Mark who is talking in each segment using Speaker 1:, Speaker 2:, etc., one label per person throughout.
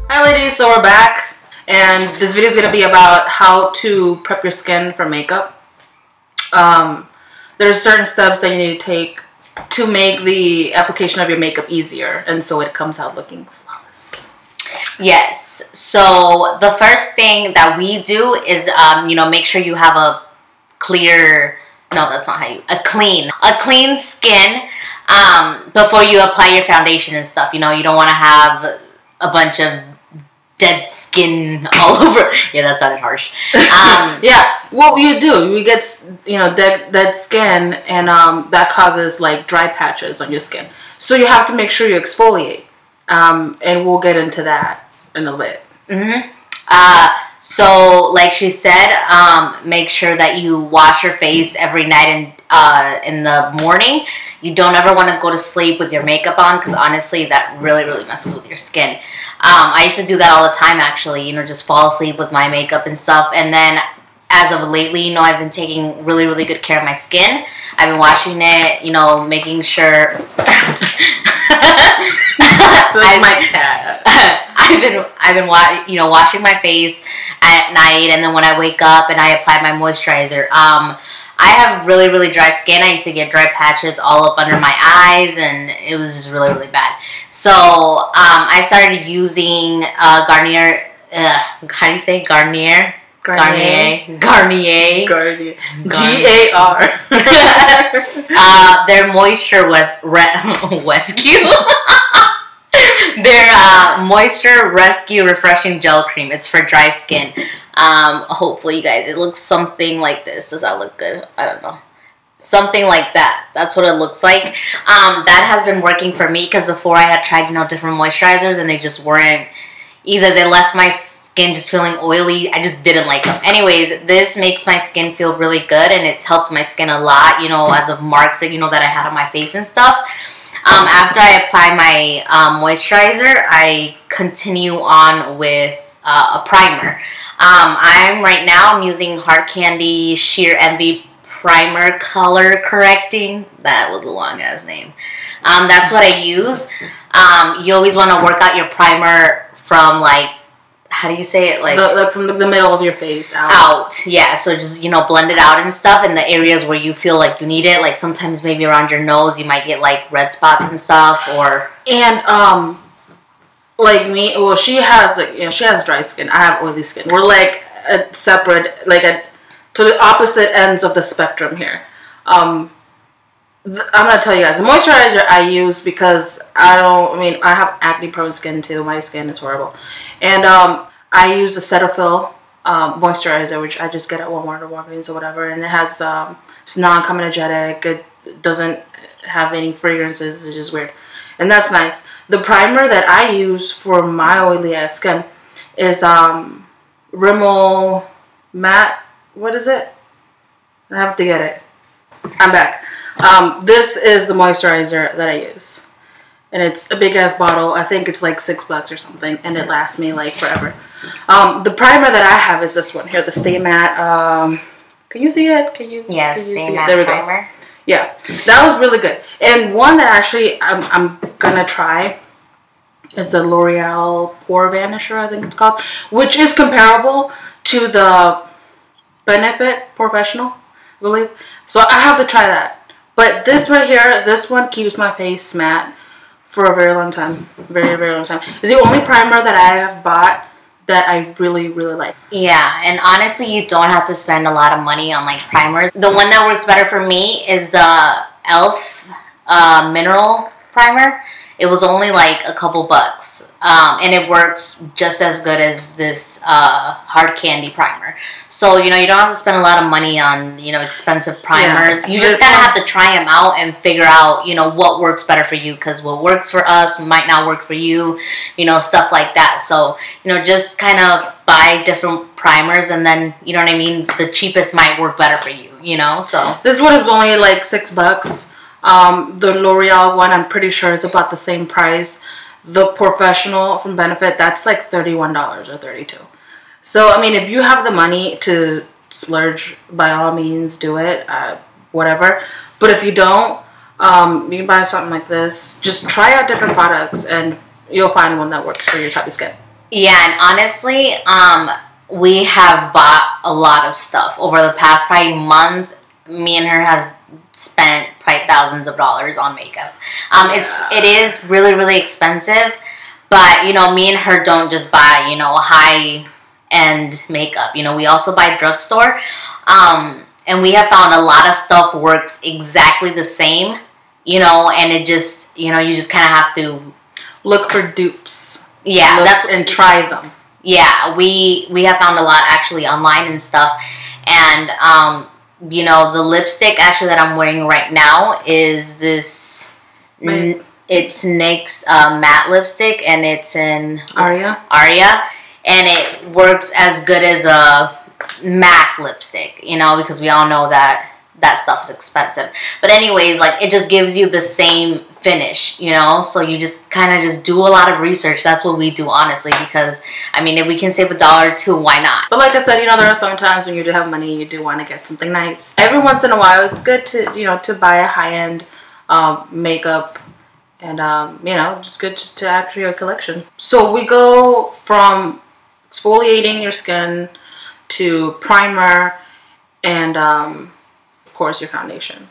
Speaker 1: Hi ladies, so we're back, and this video is going to be about how to prep your skin for makeup. There's certain steps that you need to take to make the application of your makeup easier, and so it comes out looking flawless.
Speaker 2: Yes, so the first thing that we do is, make sure you have a clear, no, that's not how you, a clean skin before you apply your foundation and stuff. You know, you don't want to have a bunch of dead skin all over. Yeah, that sounded harsh.
Speaker 1: Yeah, what you do, you get, dead skin, and that causes like dry patches on your skin. So you have to make sure you exfoliate, and we'll get into that in a bit.
Speaker 2: So like she said, make sure that you wash your face every night and in the morning. You don't ever want to go to sleep with your makeup on, because honestly that really messes with your skin. I used to do that all the time, actually, just fall asleep with my makeup and stuff. And then as of lately, I've been taking really good care of my skin. I've been washing it, making sure
Speaker 1: My cat.
Speaker 2: I've been washing my face at night, and then when I wake up and I apply my moisturizer. I have really dry skin. I used to get dry patches all up under my eyes, and it was just really bad. So I started using Garnier. How do you say Garnier? Garnier.
Speaker 1: G-A-R.
Speaker 2: Their moisture rescue. Their moisture rescue refreshing gel cream. It's for dry skin. Hopefully you guys, it looks something like this. Does that look good? I don't know. Something like that. That's what it looks like. That has been working for me, because before I had tried, different moisturizers, and they just weren't, either they left my skin just feeling oily. I just didn't like them. Anyways, this makes my skin feel really good, and it's helped my skin a lot, as of marks that, that I had on my face and stuff. After I apply my moisturizer, I continue on with a primer. I'm using Hard Candy Sheer Envy Primer Color Correcting. That was a long ass name. That's what I use. You always want to work out your primer from, like, how do you say it? Like
Speaker 1: from the middle of your face
Speaker 2: out. Yeah, so just, blend it out and stuff in the areas where you feel like you need it. Like sometimes maybe around your nose you might get like red spots and stuff,
Speaker 1: and like me, well, she has she has dry skin. I have oily skin. We're like a separate, to the opposite ends of the spectrum here. I'm gonna tell you guys, the moisturizer I use, because I have acne prone skin too. My skin is horrible, and I use a Cetaphil moisturizer, which I just get at Walmart or Walgreens or whatever, and it has it's non-comedogenic. It doesn't have any fragrances. It's just weird, and that's nice. The primer that I use for my oily ass skin is Rimmel Matte. What is it? I have to get it. I'm back. This is the moisturizer that I use, and it's a big ass bottle. I think it's like $6 or something, and it lasts me like forever. The primer that I have is this one here, the Stay Matte. Can you see it?
Speaker 2: Yes, Stay Matte primer.
Speaker 1: Yeah, that was really good. And one that actually I'm gonna try is the L'Oreal Pore Vanisher, I think it's called, which is comparable to the Benefit Professional, I believe. So I have to try that. But this right here, this one keeps my face matte for a very long time. Very long time. It's the only primer that I have bought that I really like.
Speaker 2: Yeah, and honestly, you don't have to spend a lot of money on like primers. The one that works better for me is the e.l.f. Mineral Primer. It was only like a couple bucks, and it works just as good as this Hard Candy primer. So, you don't have to spend a lot of money on, expensive primers. Yeah, you just kind of have to try them out and figure out, what works better for you, because what works for us might not work for you, stuff like that. So, just kind of buy different primers, and then, the cheapest might work better for you, so.
Speaker 1: This one was only like $6. The L'Oreal one, I'm pretty sure, is about the same price. The Professional from Benefit, that's like $31 or $32. So, if you have the money to splurge, by all means, do it, whatever. But if you don't, You can buy something like this. Just try out different products, and you'll find one that works for your type of skin.
Speaker 2: Yeah, and honestly, we have bought a lot of stuff over the past probably month. Me and her have spent probably thousands of dollars on makeup. It is really, really expensive, but you know, me and her don't just buy, you know, high end makeup. You know, we also buy drugstore, and we have found a lot of stuff works exactly the same. You know, and it just, you know, you just kind of have to
Speaker 1: look for dupes.
Speaker 2: Yeah,
Speaker 1: and try them.
Speaker 2: Yeah, we have found a lot actually online and stuff, and you know, the lipstick actually that I'm wearing right now is this.
Speaker 1: Right.
Speaker 2: It's NYX matte lipstick, and it's in
Speaker 1: Aria,
Speaker 2: and it works as good as a MAC lipstick. You know, because we all know that stuff is expensive. But anyways, like, it just gives you the same finish, you know? So you just kind of just do a lot of research. That's what we do, honestly, because, I mean, if we can save $1 or $2, why not?
Speaker 1: But like I said, you know, there are some times when you do have money, you do want to get something nice. Every once in a while, it's good to, you know, to buy a high-end makeup, and, you know, it's good just to add to your collection. So we go from exfoliating your skin to primer and, of course, your foundation.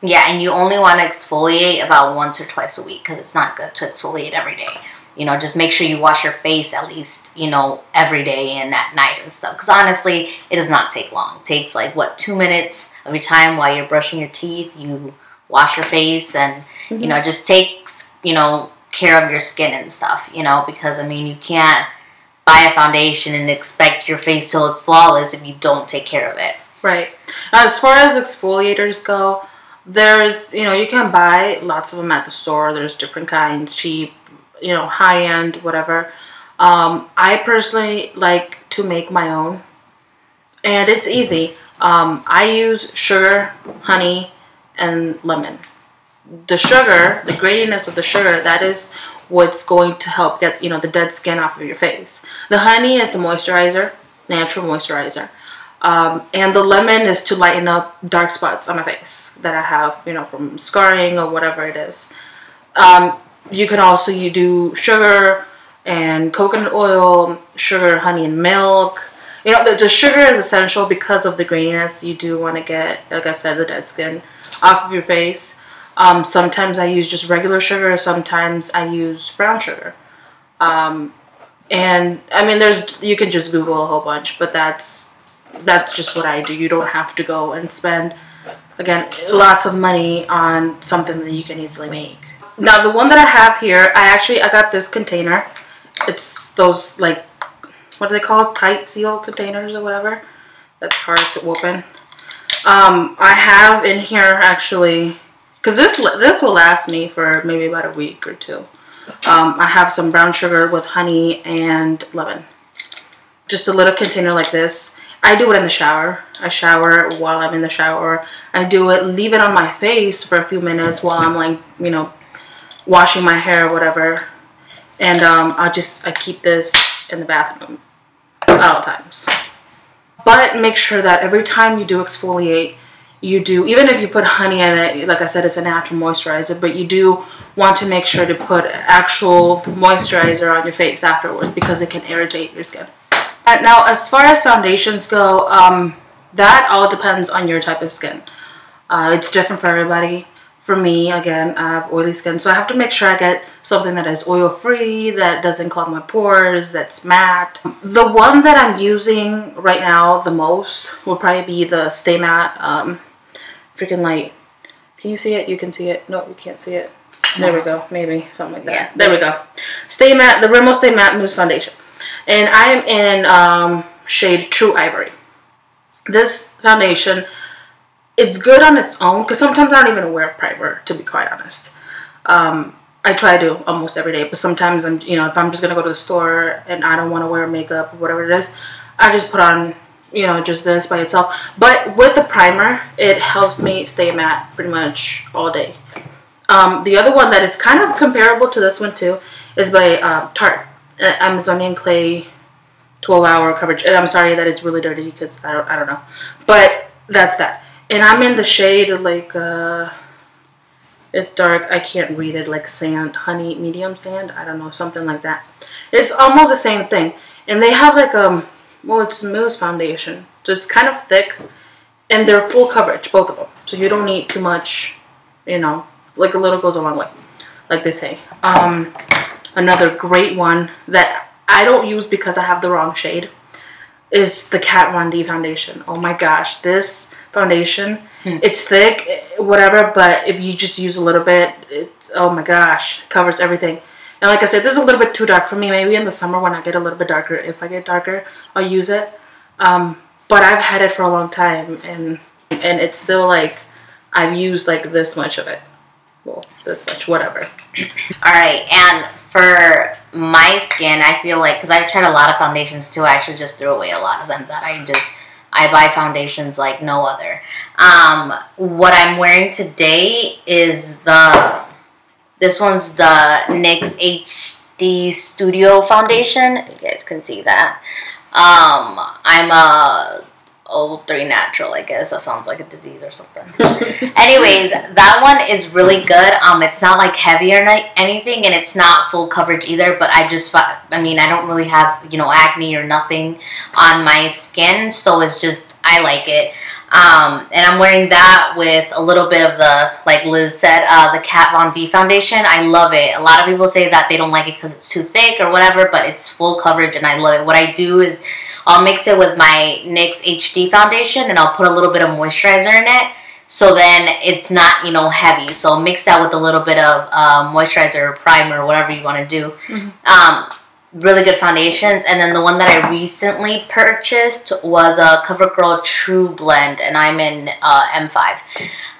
Speaker 2: Yeah, and you only want to exfoliate about once or twice a week, because it's not good to exfoliate every day. You know, just make sure you wash your face at least, you know, every day and at night and stuff. Because honestly, it does not take long. It takes like, what, 2 minutes of your time while you're brushing your teeth. You wash your face and, you know, just takes, you know, care of your skin and stuff, you know. Because, I mean, you can't buy a foundation and expect your face to look flawless if you don't take care of it.
Speaker 1: Right. As far as exfoliators go, there's, you know, you can buy lots of them at the store. There's different kinds, cheap, you know, high-end, whatever. I personally like to make my own, and it's easy. I use sugar, honey, and lemon. The sugar, the graininess of the sugar, that is what's going to help get, you know, the dead skin off of your face. The honey is a moisturizer, natural moisturizer. And the lemon is to lighten up dark spots on my face that I have, you know, from scarring or whatever it is. You can also, you do sugar and coconut oil, sugar, honey, and milk. You know, the sugar is essential because of the graininess. You do want to get, like I said, the dead skin off of your face. Sometimes I use just regular sugar. Sometimes I use brown sugar. And I mean, you can just Google a whole bunch, but that's just what I do. You don't have to go and spend, again, lots of money on something that you can easily make. Now, the one that I have here, I got this container. It's those, like, what are they called? Tight seal containers or whatever. That's hard to open. I have in here, actually, because this will last me for maybe about a week or two. I have some brown sugar with honey and lemon. Just a little container like this. I do it in the shower. I shower while I'm in the shower. I do it, leave it on my face for a few minutes while I'm, like, you know, washing my hair or whatever. And I keep this in the bathroom at all times. But make sure that every time you do exfoliate, you do, even if you put honey in it, like I said, it's a natural moisturizer, but you do want to make sure to put actual moisturizer on your face afterwards, because it can irritate your skin. Now, as far as foundations go, that all depends on your type of skin. It's different for everybody. For me, again, I have oily skin, so I have to make sure I get something that is oil-free, that doesn't clog my pores, that's matte. The one that I'm using right now the most will probably be the Stay Matte freaking light. Can you see it? You can see it. No, you can't see it. There we go. Maybe something like that. Yeah, there we go. Stay Matte, the Rimmel Stay Matte Mousse Foundation. And I am in shade True Ivory. This foundation, it's good on its own, because sometimes I don't even wear primer, to be quite honest. I try to almost every day, but sometimes if I'm just gonna go to the store and I don't want to wear makeup or whatever it is, I just put on, just this by itself. But with the primer, it helps me stay matte pretty much all day. The other one that is kind of comparable to this one too is by Tarte. Amazonian Clay 12-hour coverage. And I'm sorry that it's really dirty, because I don't know. But that's that. And I'm in the shade of, like, It's dark. I can't read it, like sand, honey, medium sand. I don't know, something like that. It's almost the same thing. And they have like well, it's Mousse foundation, so it's kind of thick, and they're full coverage, both of them. So you don't need too much, you know. Like a little goes a long way, like they say. Another great one that I don't use because I have the wrong shade is the Kat Von D foundation. Oh my gosh, this foundation, it's thick, whatever, but if you just use a little bit, oh my gosh, covers everything. And like I said, this is a little bit too dark for me. Maybe in the summer when I get a little bit darker, if I get darker, I'll use it. But I've had it for a long time, and it's still like, I've used like this much of it. Well, this much, whatever.
Speaker 2: All right, and for my skin, I feel like, because I've tried a lot of foundations too, I actually just threw away a lot of them that I buy foundations like no other. What I'm wearing today is this one's the NYX HD Studio Foundation. You guys can see that. I'm a 03 natural, I guess. That sounds like a disease or something. Anyways, that one is really good. It's not like heavy or anything, and it's not full coverage either, but I don't really have, you know, acne or nothing on my skin, so it's just, I like it. And I'm wearing that with a little bit of the, like Liz said, the Kat Von D foundation. I love it. A lot of people say that they don't like it because it's too thick or whatever, but it's full coverage and I love it. What I do is I'll mix it with my NYX HD foundation and I'll put a little bit of moisturizer in it. So then it's not, you know, heavy. So mix that with a little bit of moisturizer or primer or whatever you want to do. Really good foundations. And then the one that I recently purchased was a CoverGirl True Blend, and I'm in M5.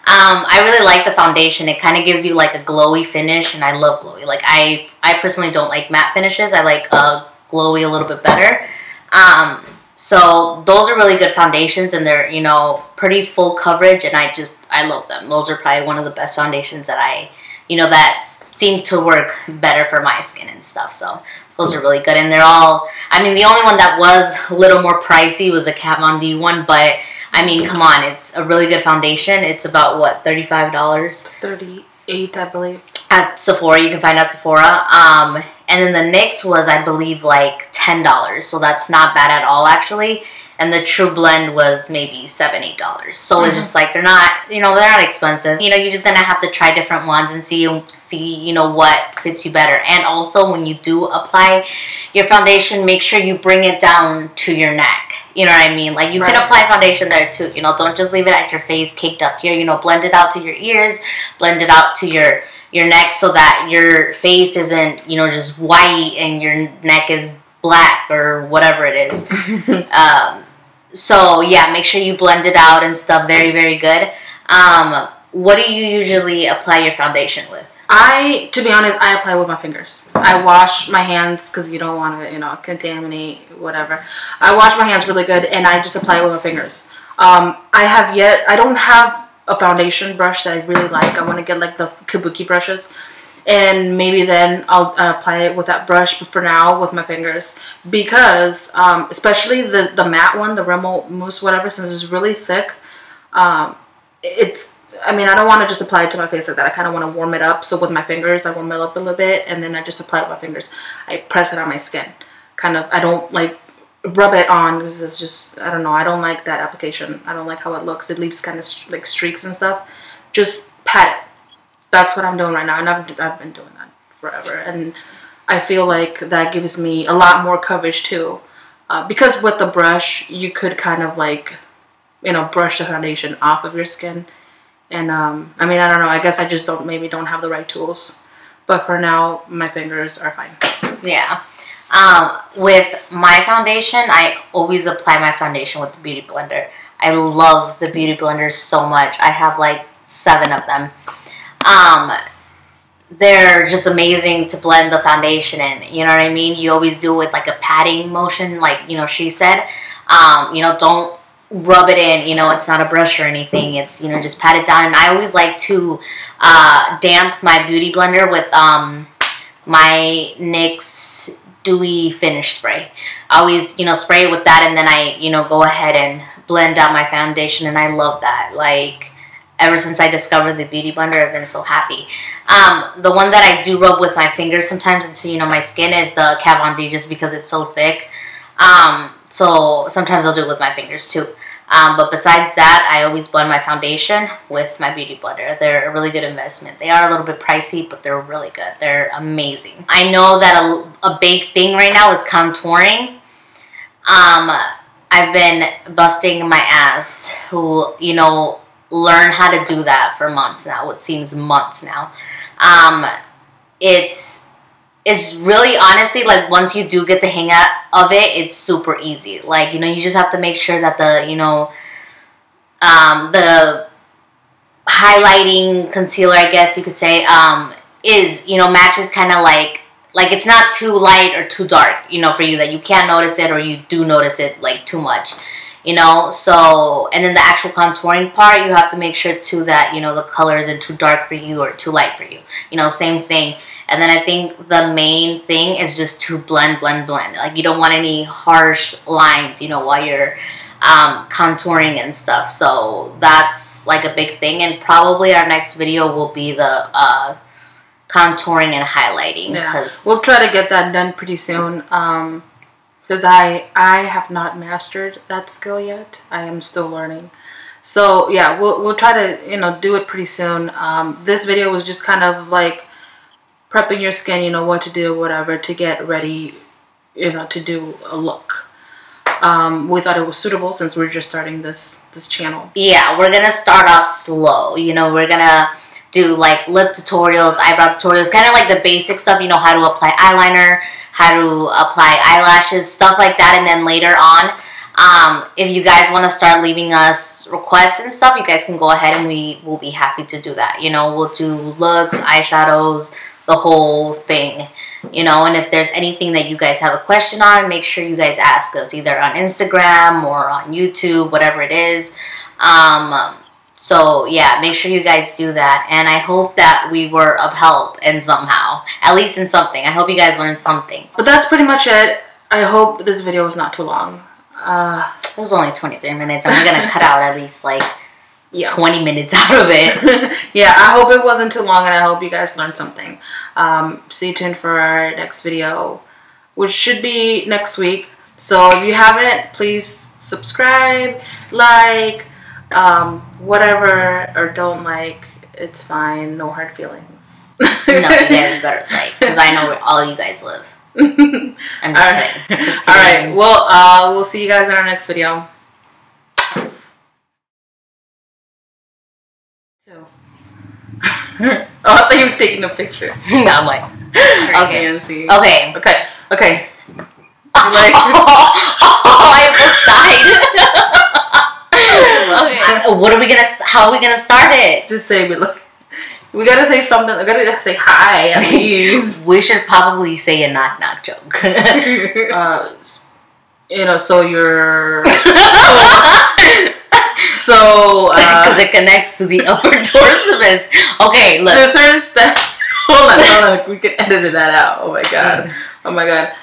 Speaker 2: I really like the foundation. It kind of gives you like a glowy finish, and I love glowy. Like I personally don't like matte finishes. I like glowy a little bit better. So those are really good foundations, and they're, you know, pretty full coverage, and I love them. Those are probably one of the best foundations that that seem to work better for my skin and stuff. So those are really good, and they're all, I mean, the only one that was a little more pricey was the Kat Von D one, but I mean, come on, it's a really good foundation. It's about, what, $35?
Speaker 1: 38, I believe.
Speaker 2: At Sephora, you can find at Sephora. And then the NYX was, I believe, like $10, so that's not bad at all, actually. And the True Blend was maybe $7, $8. So it's just like, they're not, you know, they're not expensive. You know, you're just gonna have to try different ones and see, you know, what fits you better. And also, when you do apply your foundation, make sure you bring it down to your neck. You know what I mean? Like, you can apply foundation there too. You know, don't just leave it at your face, caked up here. You know, blend it out to your ears, blend it out to your neck, so that your face isn't, you know, just white and your neck is black or whatever it is. So yeah, make sure you blend it out and stuff. Very, very good. What do you usually apply your foundation with?
Speaker 1: To be honest, I apply with my fingers. I wash my hands because you don't want to, you know, contaminate whatever. I wash my hands really good, and I just apply it with my fingers. I don't have a foundation brush that I really like. I want to get like the Kabuki brushes, and maybe then I'll apply it with that brush. But for now, with my fingers, because especially the matte one, the Rimmel Mousse, whatever, since it's really thick, I mean, I don't want to just apply it to my face like that. I kind of want to warm it up. So with my fingers, I warm it up a little bit, and then I just apply it with my fingers. I press it on my skin. Kind of, I don't like rub it on because it's just, I don't know. I don't like that application. I don't like how it looks. It leaves kind of like streaks and stuff. Just pat it. That's what I'm doing right now, and I've been doing that forever. And I feel like that gives me a lot more coverage too. Because with the brush, you could kind of like, you know, brush the foundation off of your skin. And, I mean, I don't know. I guess I just maybe don't have the right tools. But for now, my fingers are fine.
Speaker 2: Yeah. With my foundation, I always apply my foundation with the Beauty Blender. I love the Beauty Blender so much. I have like 7 of them. They're just amazing to blend the foundation in. You know what I mean? You always do it with like a patting motion, like, you know, she said. You know, don't rub it in, you know, it's not a brush or anything. It's, you know, just pat it down. And I always like to damp my Beauty Blender with my NYX Dewy Finish Spray. I always, you know, spray it with that, and then I, you know, go ahead and blend out my foundation, and I love that. Like, ever since I discovered the Beauty Blender, I've been so happy. The one that I do rub with my fingers sometimes into, you know, my skin is the Kat Von D, just because it's so thick. So sometimes I'll do it with my fingers too. But besides that, I always blend my foundation with my Beauty Blender. They're a really good investment. They are a little bit pricey, but they're really good. They're amazing. I know that a big thing right now is contouring. I've been busting my ass to, you know, learn how to do that for months now. It seems months now. It's really, honestly, like, once you do get the hang of it, it's super easy. Like, you know, you just have to make sure that the, you know, the highlighting concealer, I guess you could say, is, you know, matches kind of like it's not too light or too dark, you know, for you, that you can't notice it or you do notice it, like, too much, you know. So, and then the actual contouring part, you have to make sure too that, you know, the color isn't too dark for you or too light for you, you know, same thing. And then I think the main thing is just to blend. Like, you don't want any harsh lines, you know, while you're contouring and stuff. So that's like a big thing. And probably our next video will be the contouring and highlighting.
Speaker 1: Yeah. We'll try to get that done pretty soon. Because I have not mastered that skill yet. I am still learning. So yeah, we'll try to, you know, do it pretty soon. This video was just kind of like prepping your skin, you know, what to do, whatever, to get ready, you know, to do a look. We thought it was suitable since we're just starting this channel. Yeah, we're gonna start off slow. You know, we're gonna do like lip tutorials, eyebrow tutorials, kind of like the basic stuff, you know, how to apply eyeliner, how to apply eyelashes, stuff like that. And then later on, if you guys want to start leaving us requests and stuff, you guys can go ahead and we will be happy to do that. You know, we'll do looks, eyeshadows, the whole thing, you know. And if there's anything that you guys have a question on, make sure you guys ask us either on Instagram or on YouTube, whatever it is. So yeah, make sure you guys do that. And I hope that we were of help in somehow, at least in something. I hope you guys learned something. But that's pretty much it. I hope this video was not too long.
Speaker 2: It was only 23 minutes. I'm gonna cut out at least like 20 minutes out of it.
Speaker 1: Yeah, I hope it wasn't too long, and I hope you guys learned something. Stay tuned for our next video, which should be next week. So if you haven't, please subscribe, like, whatever, or don't like. It's fine. No hard feelings.
Speaker 2: No, you guys better like, because I know where all you guys live. I'm just kidding. Just kidding.
Speaker 1: All right. Well, we'll see you guys in our next video. Oh, I thought you were taking a picture.
Speaker 2: No, I'm like,
Speaker 1: okay, and see.
Speaker 2: Okay.
Speaker 1: Like,
Speaker 2: I almost died. Okay. What are we gonna? How are we gonna start it?
Speaker 1: Just say we gotta say something. We gotta say hi at least.
Speaker 2: We should probably say a knock knock joke.
Speaker 1: You know, so you're. So,
Speaker 2: because it connects to the upper dorsibus. Okay, look.
Speaker 1: Hold on. We can edit that out. Oh my god. Oh my god.